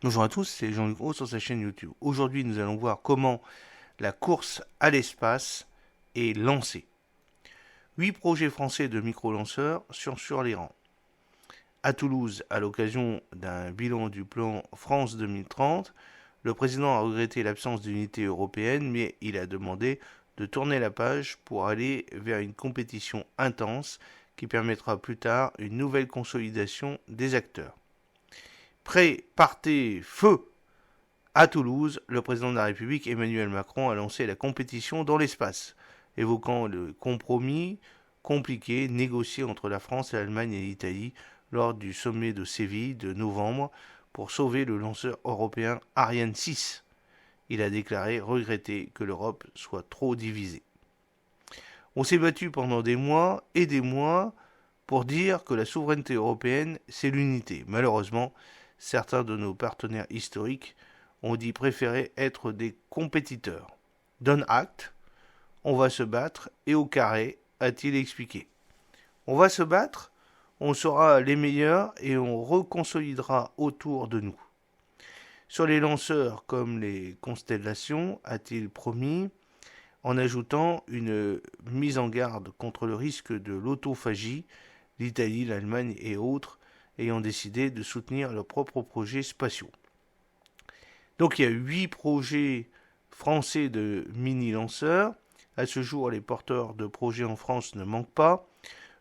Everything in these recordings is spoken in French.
Bonjour à tous, c'est Jean-Luc Haut sur sa chaîne YouTube. Aujourd'hui, nous allons voir comment la course à l'espace est lancée. 8 projets français de micro-lanceurs sont sur les rangs. À Toulouse, à l'occasion d'un bilan du plan France 2030, le président a regretté l'absence d'unité européenne, mais il a demandé de tourner la page pour aller vers une compétition intense qui permettra plus tard une nouvelle consolidation des acteurs. Prêt, partez, feu! À Toulouse, le président de la République Emmanuel Macron a lancé la compétition dans l'espace, évoquant le compromis compliqué négocié entre la France, l'Allemagne et l'Italie lors du sommet de Séville de novembre pour sauver le lanceur européen Ariane 6. Il a déclaré regretter que l'Europe soit trop divisée. On s'est battu pendant des mois et des mois pour dire que la souveraineté européenne, c'est l'unité. Malheureusement, certains de nos partenaires historiques ont dit préférer être des compétiteurs. Donne acte, on va se battre et au carré, a-t-il expliqué. On va se battre, on sera les meilleurs et on reconsolidera autour de nous. Sur les lanceurs comme les constellations, a-t-il promis, en ajoutant une mise en garde contre le risque de l'autophagie, l'Italie, l'Allemagne et autres ayant décidé de soutenir leurs propres projets spatiaux. Donc il y a 8 projets français de mini-lanceurs. À ce jour, les porteurs de projets en France ne manquent pas.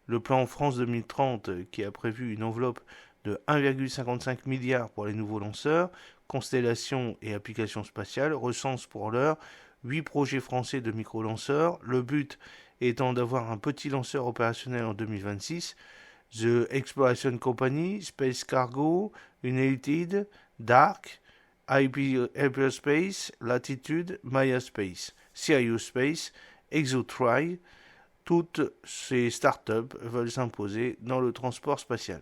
Le plan France 2030, qui a prévu une enveloppe de 1,55 milliard pour les nouveaux lanceurs, constellations et applications spatiales, recense pour l'heure 8 projets français de micro-lanceurs. Le but étant d'avoir un petit lanceur opérationnel en 2026. The Exploration Company, Space Cargo, United, DARC, Hyperspace, Latitude, Maya Space, Sirius Space, ExoTry, toutes ces startups veulent s'imposer dans le transport spatial.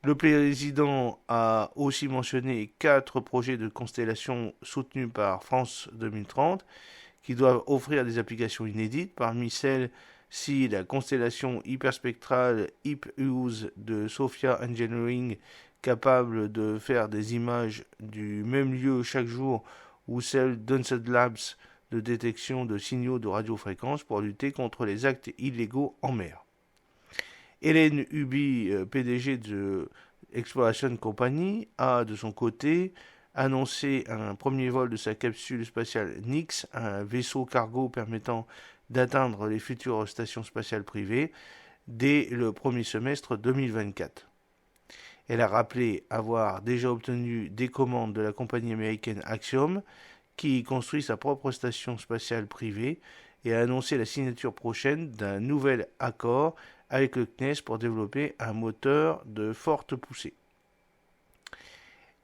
Le président a aussi mentionné 4 projets de constellation soutenus par France 2030 qui doivent offrir des applications inédites. Parmi celles-ci, la constellation hyperspectrale HIP-USE de Sophia Engineering, capable de faire des images du même lieu chaque jour, ou celle d'Unsed Labs de détection de signaux de radiofréquence pour lutter contre les actes illégaux en mer. Hélène Huby, PDG de Exploration Company, a de son côté annoncé un premier vol de sa capsule spatiale Nix, un vaisseau cargo permettant d'atteindre les futures stations spatiales privées dès le premier semestre 2024. Elle a rappelé avoir déjà obtenu des commandes de la compagnie américaine Axiom, qui construit sa propre station spatiale privée, et a annoncé la signature prochaine d'un nouvel accord avec le CNES pour développer un moteur de forte poussée.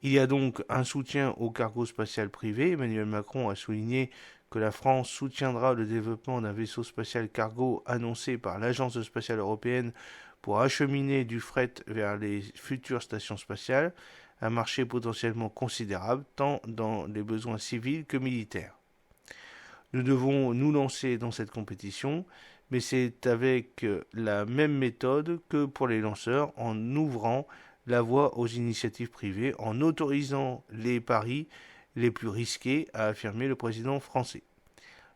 Il y a donc un soutien au cargo spatial privé. Emmanuel Macron a souligné que la France soutiendra le développement d'un vaisseau spatial cargo annoncé par l'Agence spatiale européenne pour acheminer du fret vers les futures stations spatiales, un marché potentiellement considérable tant dans les besoins civils que militaires. Nous devons nous lancer dans cette compétition, mais c'est avec la même méthode que pour les lanceurs, en ouvrant la voie aux initiatives privées, en autorisant les paris les plus risqués, a affirmé le président français.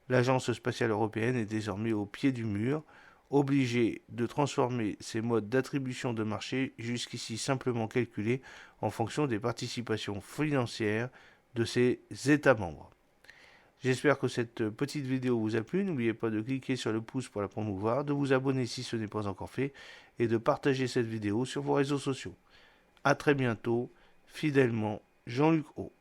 L'Agence spatiale européenne est désormais au pied du mur, obligée de transformer ses modes d'attribution de marché, jusqu'ici simplement calculés en fonction des participations financières de ses États membres. J'espère que cette petite vidéo vous a plu. N'oubliez pas de cliquer sur le pouce pour la promouvoir, de vous abonner si ce n'est pas encore fait et de partager cette vidéo sur vos réseaux sociaux. A très bientôt, fidèlement, Jean-Luc Haut.